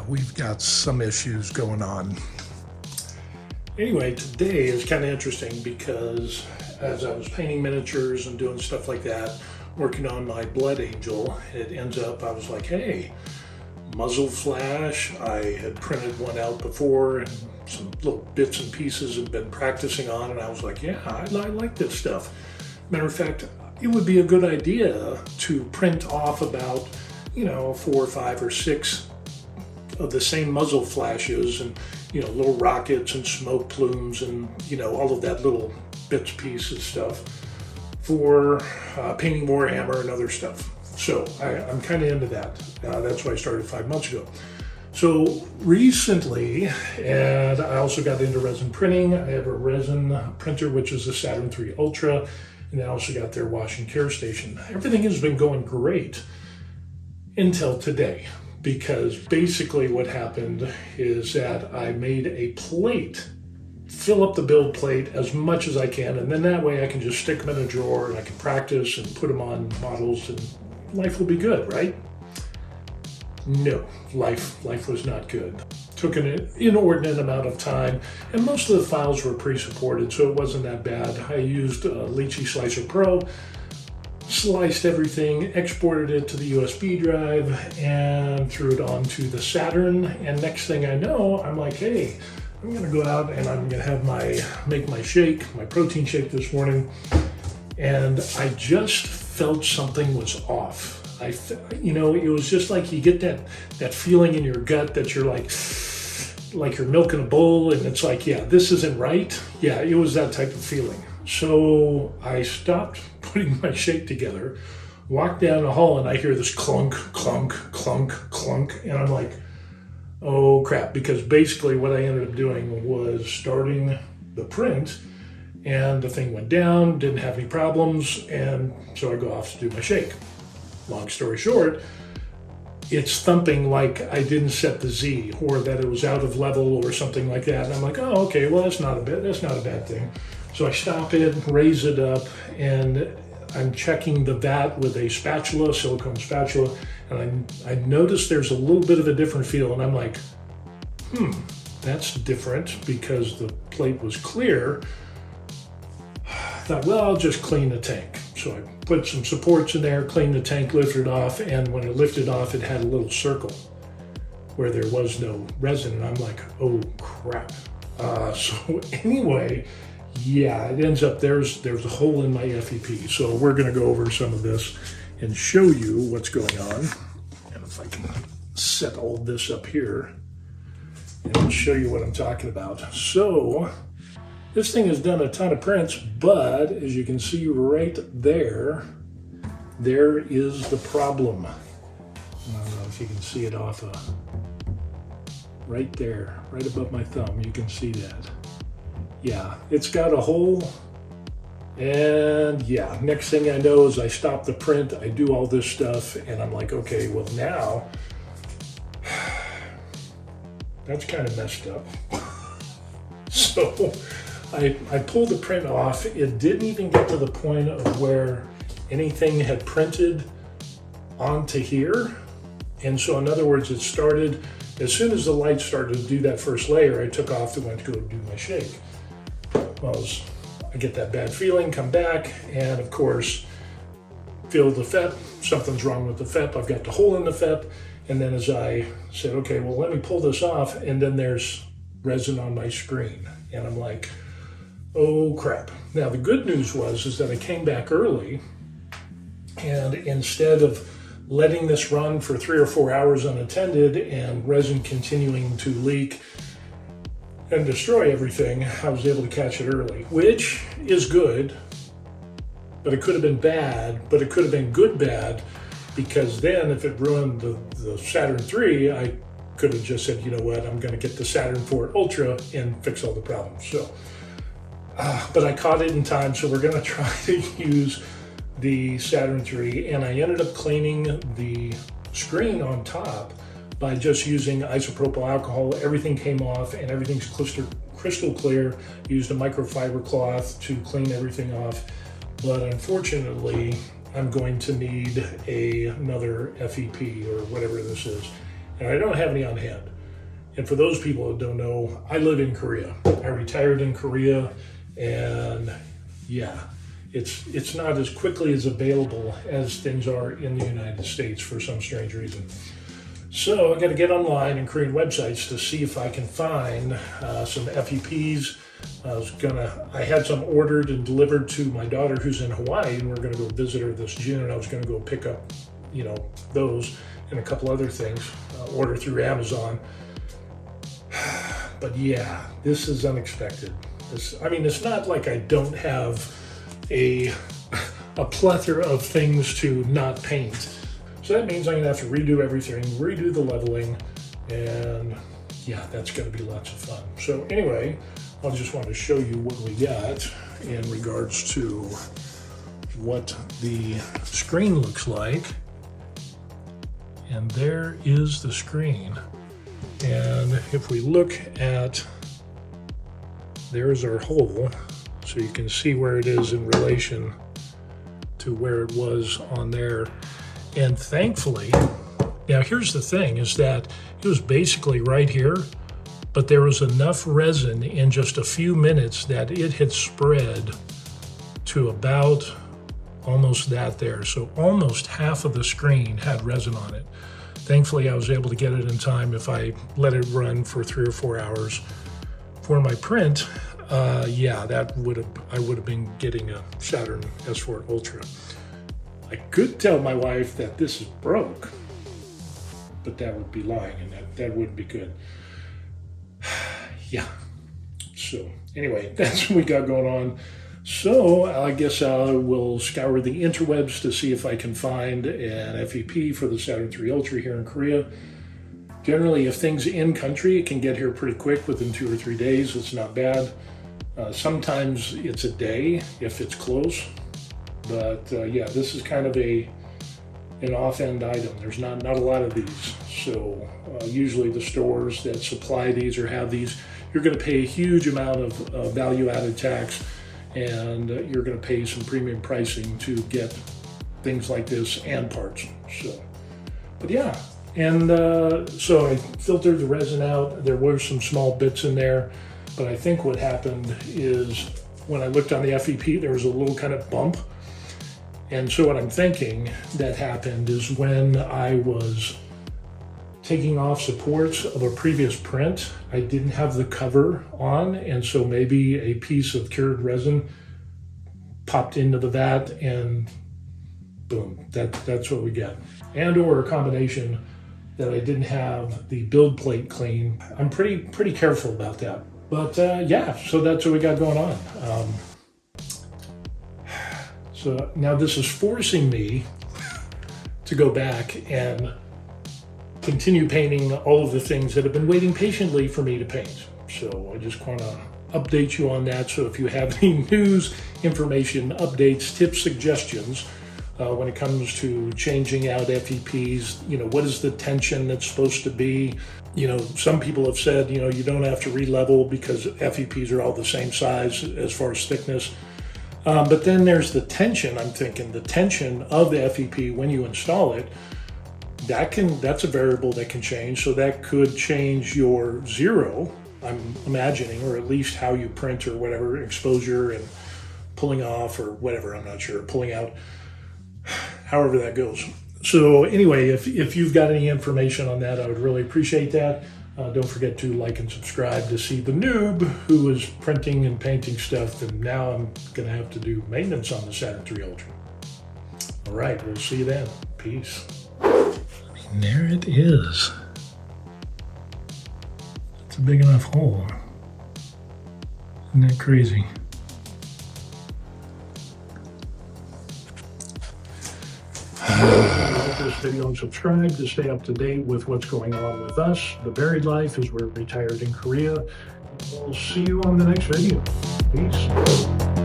we've got some issues going on. Anyway, today is kind of interesting because as I was painting miniatures and doing stuff like that, working on my Blood Angel, it ends up, I was like, hey, muzzle flash. I had printed one out before and some little bits and pieces had been practicing on, and I was like, yeah, I like this stuff. Matter of fact, it would be a good idea to print off about, 4 or 5 or 6 of the same muzzle flashes and, little rockets and smoke plumes and, all of that little bits, pieces stuff for painting Warhammer and other stuff. So I'm kind of into that. That's why I started 5 months ago. So recently, and I also got into resin printing. I have a resin printer, which is a Saturn III Ultra, and I also got their wash and care station. Everything has been going great until today, because basically what happened is that I made a plate, fill up the build plate as much as I can, and then that way I can just stick them in a drawer and I can practice and put them on models and life will be good, right? No, life was not good. Took an inordinate amount of time, and most of the files were pre-supported, so it wasn't that bad. I used Lychee Slicer Pro, sliced everything, exported it to the USB drive, and threw it onto the Saturn. And next thing I know, I'm like, hey, I'm gonna go out and I'm gonna have make my shake, my protein shake this morning, and I just felt something was off. It was just like you get that feeling in your gut that you're like you're milking a bull, and it's like, yeah, this isn't right. Yeah, it was that type of feeling. So I stopped putting my shake together, walked down the hall, and I hear this clunk, clunk, clunk, clunk, and I'm like, oh crap, because basically what I ended up doing was starting the print, and the thing went down, didn't have any problems, and so I go off to do my shake. Long story short, it's thumping like I didn't set the Z, or that it was out of level or something like that. And I'm like, oh, okay, well, that's not a bad thing. So I stop it, raise it up, and I'm checking the vat with a spatula, silicone spatula, and I notice there's a little bit of a different feel, and I'm like, that's different, because the plate was clear. I thought, well, I'll just clean the tank. So I put some supports in there, cleaned the tank, lifted it off, and when it lifted off, it had a little circle where there was no resin, and I'm like, oh crap. So anyway, yeah, it ends up there's a hole in my FEP. So we're gonna go over some of this and show you what's going on. And if I can set all this up here and show you what I'm talking about. So this thing has done a ton of prints, but as you can see right there is the problem. I don't know if you can see it off right there, right above my thumb, you can see that. Yeah, it's got a hole, and yeah, next thing I know is I stop the print, I do all this stuff, and I'm like, okay, well now, that's kind of messed up. So I pulled the print off. It didn't even get to the point of where anything had printed onto here. And so in other words, it started, as soon as the light started to do that first layer, I took off and went to go do my shake. Well, I get that bad feeling, come back, and of course, feel the FEP. Something's wrong with the FEP. I've got the hole in the FEP. And then as I said, okay, well, let me pull this off, and then there's resin on my screen. And I'm like, oh crap. Now the good news is that I came back early, and instead of letting this run for 3 or 4 hours unattended and resin continuing to leak and destroy everything, I was able to catch it early, which is good, but it could have been bad, but it could have been good bad, because then if it ruined the Saturn III, I could have just said, you know what, I'm going to get the Saturn IV Ultra and fix all the problems. So, but I caught it in time, so we're going to try to use the Saturn III, and I ended up cleaning the screen on top by just using isopropyl alcohol. Everything came off and everything's crystal clear. Used a microfiber cloth to clean everything off, but unfortunately, I'm going to need another FEP or whatever this is, and I don't have any on hand. And for those people who don't know, I live in Korea. I retired in Korea, and yeah, it's not as quickly as available as things are in the United States for some strange reason. So I got to get online and create websites to see if I can find some FEPs. I had some ordered and delivered to my daughter who's in Hawaii, and we're going to go visit her this June. I was going to go pick up, those and a couple other things, order through Amazon. But yeah, this is unexpected. It's not like I don't have a plethora of things to not paint. So that means I'm gonna have to redo everything, redo the leveling, and yeah, that's gonna be lots of fun. So anyway, I just wanted to show you what we got in regards to what the screen looks like. And there is the screen. And if we look at, there's our hole, so you can see where it is in relation to where it was on there. And thankfully, now here's the thing, is that it was basically right here, but there was enough resin in just a few minutes that it had spread to about almost that there. So almost half of the screen had resin on it. Thankfully, I was able to get it in time. If I let it run for 3 or 4 hours for my print, yeah, I would have been getting a Saturn S4 Ultra. I could tell my wife that this is broke, but that would be lying, and that wouldn't be good. Yeah. So anyway, that's what we got going on. So I guess I will scour the interwebs to see if I can find an FEP for the Saturn III Ultra here in Korea. Generally, if things in country, it can get here pretty quick, within 2 or 3 days. It's not bad. Sometimes it's a day if it's close. But yeah, this is kind of an off-end item. There's not a lot of these. So usually the stores that supply these or have these, you're going to pay a huge amount of value-added tax, and you're going to pay some premium pricing to get things like this and parts. So, but yeah, and so I filtered the resin out. There were some small bits in there, but I think what happened is when I looked on the FEP, there was a little kind of bump. And so what I'm thinking that happened is when I was taking off supports of a previous print, I didn't have the cover on, and so maybe a piece of cured resin popped into the vat, and boom, that's what we get. And or a combination that I didn't have the build plate clean. I'm pretty careful about that. But yeah, so that's what we got going on. So now this is forcing me to go back and continue painting all of the things that have been waiting patiently for me to paint. So I just want to update you on that. So if you have any news, information, updates, tips, suggestions, when it comes to changing out FEPs, what is the tension that's supposed to be? Some people have said, you don't have to re-level because FEPs are all the same size as far as thickness. But then there's the tension. I'm thinking the tension of the FEP when you install it, that's a variable that can change. So that could change your zero, I'm imagining, or at least how you print or whatever, exposure and pulling off or whatever, I'm not sure, pulling out, however that goes. So anyway, if you've got any information on that, I would really appreciate that. Don't forget to like and subscribe to see the noob who is printing and painting stuff, and now I'm going to have to do maintenance on the Saturn III Ultra. All right, we'll see you then. Peace. There it is. It's a big enough hole. Isn't that crazy? Like this video and subscribe to stay up to date with what's going on with us. The Buried Life, as we're retired in Korea. We'll see you on the next video. Peace.